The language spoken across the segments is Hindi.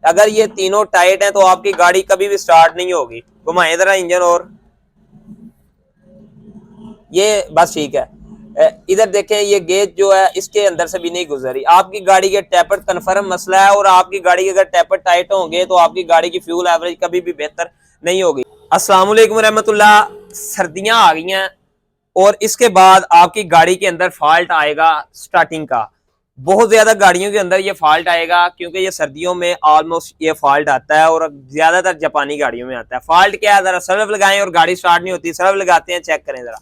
अगर ये तीनों टाइट हैं तो आपकी गाड़ी कभी भी स्टार्ट नहीं होगी। घुमाएं जरा इंजन, और ये बस ठीक है। इधर देखें, ये गेज जो है इसके अंदर से भी नहीं गुजर रही। आपकी गाड़ी के टैपर कन्फर्म मसला है, और आपकी गाड़ी के अगर टैपर टाइट होंगे तो आपकी गाड़ी की फ्यूल एवरेज कभी भी बेहतर नहीं होगी। अस्सलाम वालेकुम रहमतुल्लाह। सर्दियां आ गई हैं और इसके बाद आपकी गाड़ी के अंदर फॉल्ट आएगा स्टार्टिंग का। बहुत ज्यादा गाड़ियों के अंदर ये फॉल्ट आएगा क्योंकि ये सर्दियों में ऑलमोस्ट ये फॉल्ट आता है, और ज्यादातर जापानी गाड़ियों में आता है। फॉल्ट क्या है, जरा सर्व लगाएं और गाड़ी स्टार्ट नहीं होती। सर्व लगाते हैं, चेक करें जरा।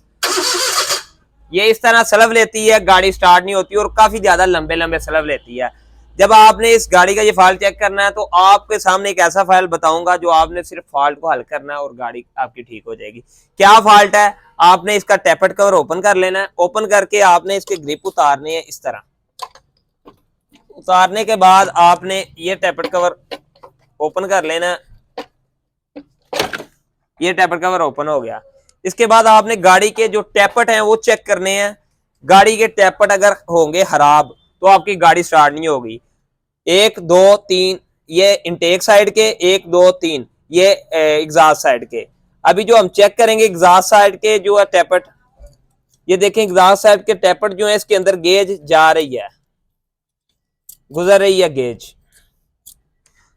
ये इस तरह स्लव लेती है, गाड़ी स्टार्ट नहीं होती, और काफी ज्यादा लंबे लंबे स्लव लेती है। जब आपने इस गाड़ी का ये फॉल्ट चेक करना है तो आपके सामने एक ऐसा फाइल बताऊंगा जो आपने सिर्फ फॉल्ट को हल करना है और गाड़ी आपकी ठीक हो जाएगी। क्या फॉल्ट है? आपने इसका टैपेट कवर ओपन कर लेना है। ओपन करके आपने इसके ग्रिप उतारनी है। इस तरह उतारने के बाद आपने ये टैपेट कवर ओपन कर लेना है। ये टैपेट कवर ओपन हो गया। इसके बाद आपने गाड़ी के जो टैपट हैं वो चेक करने हैं। गाड़ी के टैपट अगर होंगे खराब तो आपकी गाड़ी स्टार्ट नहीं होगी। 1 2 3 ये इनटेक साइड के, 1 2 3 ये एग्जॉस्ट साइड के। अभी जो हम चेक करेंगे एग्जॉस्ट साइड के जो है टैपट, ये देखें एग्जॉस्ट साइड के टैपट जो है इसके अंदर गेज जा रही है, गुजर रही है गेज।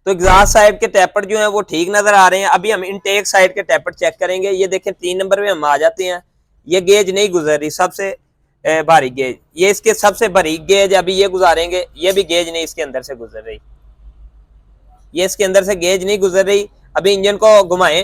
तो एग्जॉस्ट साइड के टैपट जो है वो ठीक नजर आ रहे हैं। अभी हम इनटेक साइड के टैपट चेक करेंगे। ये देखें 3 नंबर पे हम आ जाते हैं। ये गेज नहीं गुजर रही, सबसे भारी गेज, ये इसके सबसे बारीक गेज अभी ये गुजारेंगे। ये भी गेज नहीं इसके अंदर से गुजर रही, ये इसके अंदर से गेज नहीं गुजर रही। अभी इंजन को घुमाएं,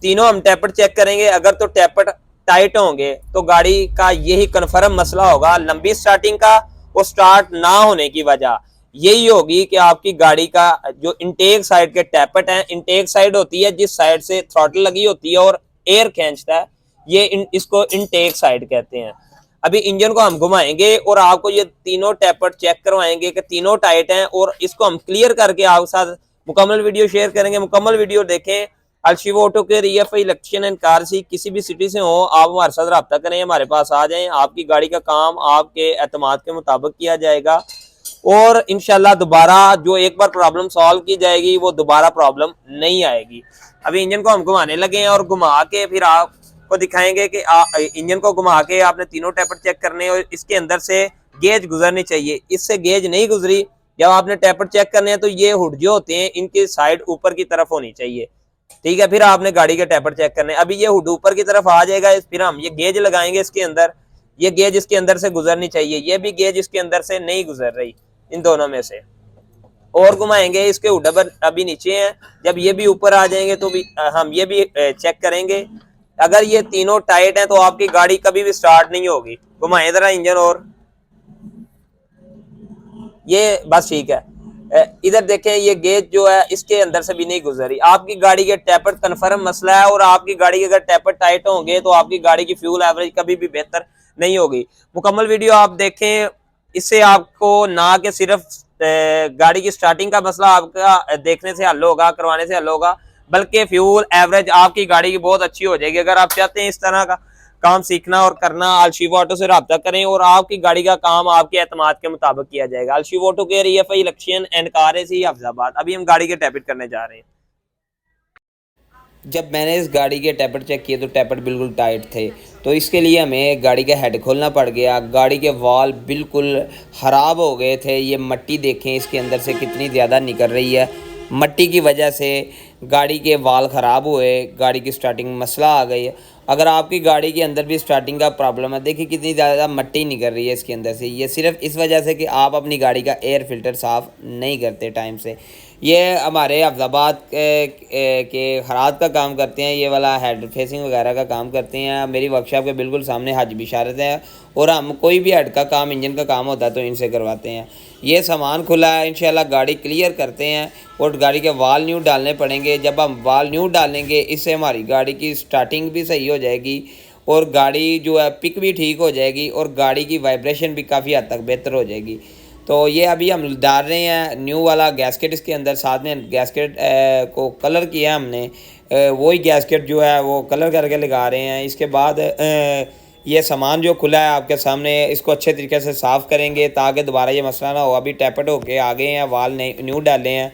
तीनों हम टैपट चेक करेंगे। अगर तो टैपट टाइट होंगे तो गाड़ी का यही कन्फर्म मसला होगा लंबी स्टार्टिंग का, वो स्टार्ट ना होने की वजह यही होगी कि आपकी गाड़ी का जो इनटेक साइड के टैपट हैं, इनटेक साइड होती है जिस साइड से थ्रॉटल लगी होती है और एयर खींचता है, इसको इनटेक साइड कहते हैं। अभी इंजन को हम घुमाएंगे और आपको ये तीनों टैपट चेक करवाएंगे कि तीनों टाइट हैं, और इसको हम क्लियर करके आपके साथ मुकम्मल वीडियो शेयर करेंगे। मुकम्मल वीडियो देखें। अलशिवो ऑटो के RFI इलेक्ट्रिशियन एंड कार सी किसी भी सिटी से हो, आप हमारे साथ रब्ता करें, हमारे पास आ जाएं। आपकी गाड़ी का काम आपके एतमाद के मुताबिक किया जाएगा, और इंशाल्लाह दोबारा जो एक बार प्रॉब्लम सॉल्व की जाएगी वो दोबारा प्रॉब्लम नहीं आएगी। अभी इंजन को हम घुमाने लगे हैं और घुमा के फिर आपको दिखाएंगे कि इंजन को घुमा के आपने तीनों टैपर चेक करने, और इसके अंदर से गेज गुजरनी चाहिए। इससे गेज नहीं गुजरी, जब आपने टैपर चेक करने हैं तो ये हुड जो होते हैं इनकी साइड ऊपर की तरफ होनी चाहिए। ठीक है, फिर आपने गाड़ी के टैपर चेक करने। अभी ये हुड ऊपर की तरफ आ जाएगा, फिर हम ये गेज लगाएंगे इसके अंदर। ये गेज इसके अंदर से गुजरनी चाहिए, ये भी गेज इसके अंदर से नहीं गुजर रही, इन दोनों में से। और घुमाएंगे, इसके हुड अभी नीचे हैं। जब ये भी ऊपर आ जाएंगे तो भी हम ये भी चेक करेंगे। अगर ये तीनों टाइट हैं तो आपकी गाड़ी कभी भी स्टार्ट नहीं होगी। घुमाएं जरा इंजन, और ये बस ठीक है। इधर देखें, ये गेज जो है इसके अंदर से भी नहीं गुजरी। आपकी गाड़ी के टैपर कन्फर्म मसला है, और आपकी गाड़ी के अगर टैपर टाइट होंगे तो आपकी गाड़ी की फ्यूल एवरेज कभी भी बेहतर नहीं होगी। मुकम्मल वीडियो आप देखें, इससे आपको ना कि सिर्फ गाड़ी की स्टार्टिंग का मसला आपका देखने से हल होगा, करवाने से हल होगा, बल्कि फ्यूल एवरेज आपकी गाड़ी की बहुत अच्छी हो जाएगी। अगर आप चाहते हैं इस तरह का काम सीखना और करना, अलशिवो ऑटो से रब्ता करें और आपकी गाड़ी का काम आपके एतमाद के मुताबिक किया जाएगा। अलशिवो ऑटो के RFI इलेक्ट्रिशियन एंड कार सी हफ्जाबाद। अभी हम गाड़ी के टैपेट करने जा रहे हैं। जब मैंने इस गाड़ी के टैपर चेक किए तो टैपर बिल्कुल टाइट थे, तो इसके लिए हमें गाड़ी का हेड खोलना पड़ गया। गाड़ी के वाल बिल्कुल ख़राब हो गए थे। ये मट्टी देखें इसके अंदर से कितनी ज़्यादा निकल रही है। मट्टी की वजह से गाड़ी के वाल ख़राब हुए, गाड़ी की स्टार्टिंग मसला आ गई। अगर आपकी गाड़ी के अंदर भी स्टार्टिंग का प्रॉब्लम है, देखिए कितनी ज़्यादा मट्टी निकल रही है इसके अंदर से। ये सिर्फ इस वजह से कि आप अपनी गाड़ी का एयर फ़िल्टर साफ़ नहीं करते टाइम से। ये हमारे हफ्जाबाद के खराद का काम करते हैं, ये वाला हेड फेसिंग वगैरह का काम करते हैं। मेरी वर्कशॉप के बिल्कुल सामने हज बिशारत है, और हम कोई भी हेड का काम, इंजन का काम होता है तो इनसे करवाते हैं। ये सामान खुला है, इंशाल्लाह गाड़ी क्लियर करते हैं और गाड़ी के वाल न्यू डालने पड़ेंगे। जब हम वाल न्यू डालेंगे इससे हमारी गाड़ी की स्टार्टिंग भी सही हो जाएगी, और गाड़ी जो है पिक भी ठीक हो जाएगी, और गाड़ी की वाइब्रेशन भी काफ़ी हद तक बेहतर हो जाएगी। तो ये अभी हम डाल रहे हैं न्यू वाला गैस्केट इसके अंदर। साथ में गैस्केट को कलर किया हमने, वही गैस्केट जो है वो कलर करके लगा रहे हैं। इसके बाद ये सामान जो खुला है आपके सामने, इसको अच्छे तरीके से साफ़ करेंगे ताकि दोबारा ये मसला ना हो। अभी टैपेट होके आ गए हैं, वाल न्यू डाले हैं।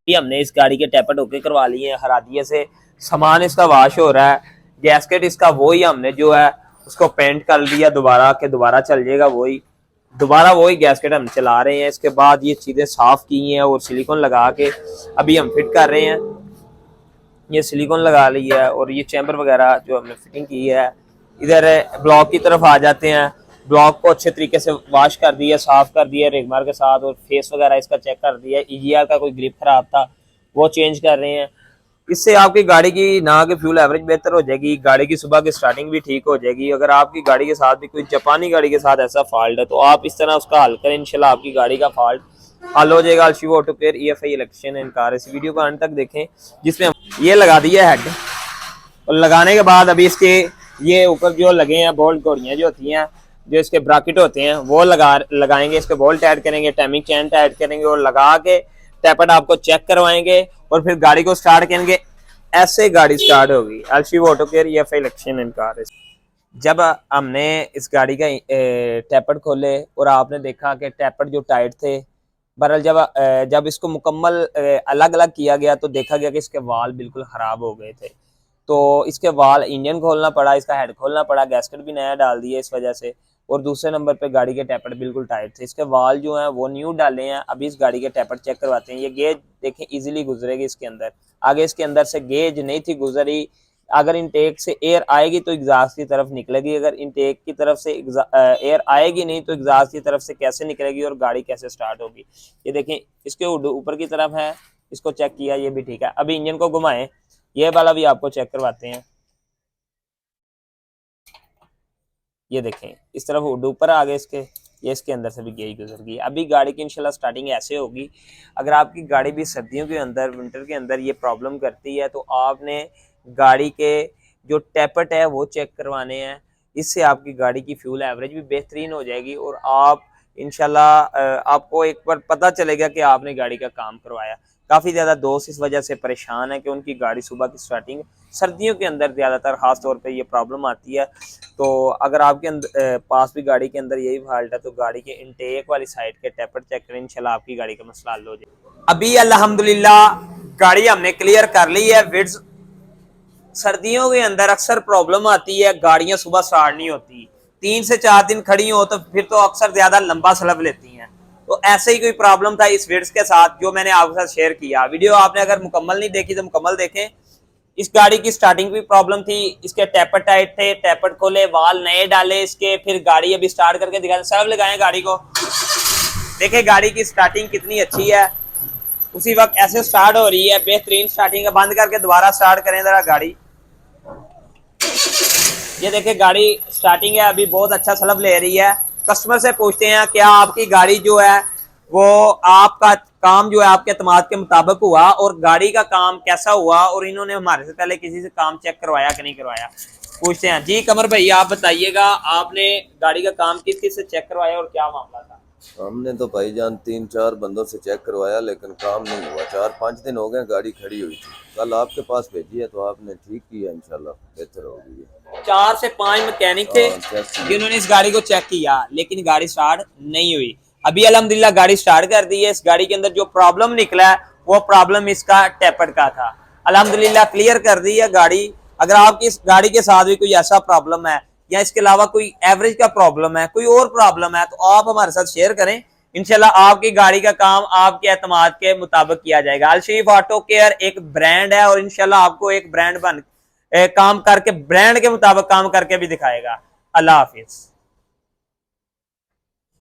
हमने इस गाड़ी के टैपेट होके करवा लिए हैं हरादिये से। सामान इसका वाश हो रहा है, गैस्केट इसका वही हमने जो है उसको पेंट कर दिया दोबारा के दोबारा चल जाएगा, वही गैस्केट हम चला रहे हैं। इसके बाद ये चीज़ें साफ़ की हैं और सिलिकॉन लगा के अभी हम फिट कर रहे हैं। ये सिलिकॉन लगा ली है और ये चैम्बर वगैरह जो हमने फिटिंग की है। इधर ब्लॉक की तरफ आ जाते हैं। ब्लॉक को अच्छे तरीके से वॉश कर दिया, साफ कर दिया रेगमार के साथ, और फेस वगैरह इसका चेक कर दिया। ईजीआर का कोई ग्रिप खराब था वो चेंज कर रहे हैं। इससे आपकी गाड़ी की ना कि फ्यूल एवरेज बेहतर हो जाएगी, गाड़ी की सुबह की स्टार्टिंग भी ठीक हो जाएगी। अगर आपकी गाड़ी के साथ भी कोई जापानी गाड़ी के साथ ऐसा फॉल्ट है तो आप इस तरह उसका हल करें, इंशाल्लाह आपकी गाड़ी का फॉल्ट हल हो जाएगा। Alshiva auto care EFI election and car. इस वीडियो को अंत तक देखें जिसमें ये लगा दिया हेड, और लगाने के बाद अभी इसके ये ऊपर जो लगे हैं बोल्ट घोड़ियाँ जो होती हैं, जो इसके ब्रैकेट होते हैं वो लगाएंगे, इसके बोल्ट ऐड करेंगे, टाइमिंग चैन ऐड करेंगे और लगा के टैपेट आपको चेक करवाएंगे और फिर गाड़ी को स्टार्ट करेंगे। ऐसे गाड़ी स्टार्ट होगी। Alshiva auto care EFI election and car. जब हमने इस गाड़ी का टैपेट खोले और आपने देखा कि टैपेट जो टाइट थे, बहरहाल जब इसको मुकम्मल अलग अलग किया गया तो देखा गया कि इसके वाल बिल्कुल ख़राब हो गए थे। तो इसके वाल, इंजन खोलना पड़ा, इसका हेड खोलना पड़ा, गैस्केट भी नया डाल दिया इस वजह से। और दूसरे नंबर पे गाड़ी के टैपेट बिल्कुल टाइट थे। इसके वाल जो हैं वो न्यू डाले हैं। अभी इस गाड़ी के टैपेट चेक करवाते हैं। ये गेज देखें इजीली गुजरेगी इसके अंदर, आगे इसके अंदर से गेज नहीं थी गुजरी। अगर इनटेक से एयर आएगी तो एग्जॉस्ट की तरफ निकलेगी, अगर इनटेक की तरफ से एयर आएगी नहीं तो एग्जॉस्ट की तरफ से कैसे निकलेगी और गाड़ी कैसे स्टार्ट होगी। ये देखें इसके ऊपर की तरफ है, इसको चेक किया, ये भी ठीक है। अभी इंजन को घुमाएं, ये वाला भी आपको चेक करवाते हैं। ये देखें इस तरफ हुड ऊपर आ गए इसके, ये इसके अंदर से भी गेज गुजर गई। अभी गाड़ी की इंशाल्लाह स्टार्टिंग ऐसे होगी। अगर आपकी गाड़ी भी सर्दियों के अंदर, विंटर के अंदर ये प्रॉब्लम करती है तो आपने गाड़ी के जो टैपेट है वो चेक करवाने हैं। इससे आपकी गाड़ी की फ्यूल एवरेज भी बेहतरीन हो जाएगी और आप इंशाल्लाह आपको एक बार पता चलेगा कि आपने गाड़ी का काम करवाया। काफ़ी ज़्यादा दोस्त इस वजह से परेशान है कि उनकी गाड़ी सुबह की स्टार्टिंग सर्दियों के अंदर ज़्यादातर ख़ास तौर पे ये प्रॉब्लम आती है। तो अगर आपके पास भी गाड़ी के अंदर यही फॉल्ट है तो गाड़ी के इनटेक वाली साइड के टैपेट चेक करें, इंशाल्लाह आपकी गाड़ी का मसला हल हो जाए। अभी अल्हम्दुलिल्लाह गाड़ी हमने क्लियर कर ली है। विड्स सर्दियों के अंदर अक्सर प्रॉब्लम आती है, गाड़ियां सुबह स्टार्ट नहीं होती, 3 से 4 दिन खड़ी हो तो फिर तो अक्सर ज्यादा लंबा सलब लेती हैं। तो ऐसे ही कोई प्रॉब्लम था इस विड्स के साथ जो मैंने आपके साथ शेयर किया। वीडियो आपने अगर मुकम्मल नहीं देखी तो मुकम्मल देखें। इस गाड़ी की स्टार्टिंग भी प्रॉब्लम थी, इसके टैपेट टाइट थे, टैपेट खोले, वाल नए डाले इसके, फिर गाड़ी अभी स्टार्ट करके दिखा, सब लगाए गाड़ी को। देखे गाड़ी की स्टार्टिंग कितनी अच्छी है, उसी वक्त ऐसे स्टार्ट हो रही है, बेहतरीन स्टार्टिंग है। बंद करके दोबारा स्टार्ट करें जरा गाड़ी। ये देखिए गाड़ी स्टार्टिंग है, अभी बहुत अच्छा सलब ले रही है। कस्टमर से पूछते हैं क्या आपकी गाड़ी जो है वो आपका काम जो है आपके एतमाद के मुताबिक हुआ और गाड़ी का काम कैसा हुआ, और इन्होंने हमारे से पहले किसी से काम चेक करवाया कि नहीं करवाया, पूछते हैं। जी कमर भाई आप बताइएगा, आपने गाड़ी का काम किस किस से चेक करवाया और क्या मामला था? हमने तो भाईजान 3-4 बंदों से चेक करवाया लेकिन काम नहीं हुआ। 4-5 दिन हो गए गाड़ी खड़ी हुई थी। कल आपके पास भेजी है तो आपने ठीक किया, इंशाल्लाह बेहतर होगी। 4 से 5 मैकेनिक थे जिन्होंने इस गाड़ी को चेक किया लेकिन गाड़ी स्टार्ट नहीं हुई। अभी अल्हम्दुलिल्लाह गाड़ी स्टार्ट कर दी है। इस गाड़ी के अंदर जो प्रॉब्लम निकला है वो प्रॉब्लम इसका टैपेट का था। अल्हम्दुलिल्लाह क्लियर कर दी है गाड़ी। अगर आपकी इस गाड़ी के साथ भी कोई ऐसा प्रॉब्लम है या इसके अलावा कोई एवरेज का प्रॉब्लम है, कोई और प्रॉब्लम है, तो आप हमारे साथ शेयर करें। इंशाल्लाह आपकी गाड़ी का काम आपके एतमाद के मुताबिक किया जाएगा। अलशिवा ऑटो केयर एक ब्रांड है और इंशाल्लाह आपको एक ब्रांड काम करके, ब्रांड के मुताबिक काम करके भी दिखाएगा। अल्लाह हाफिज।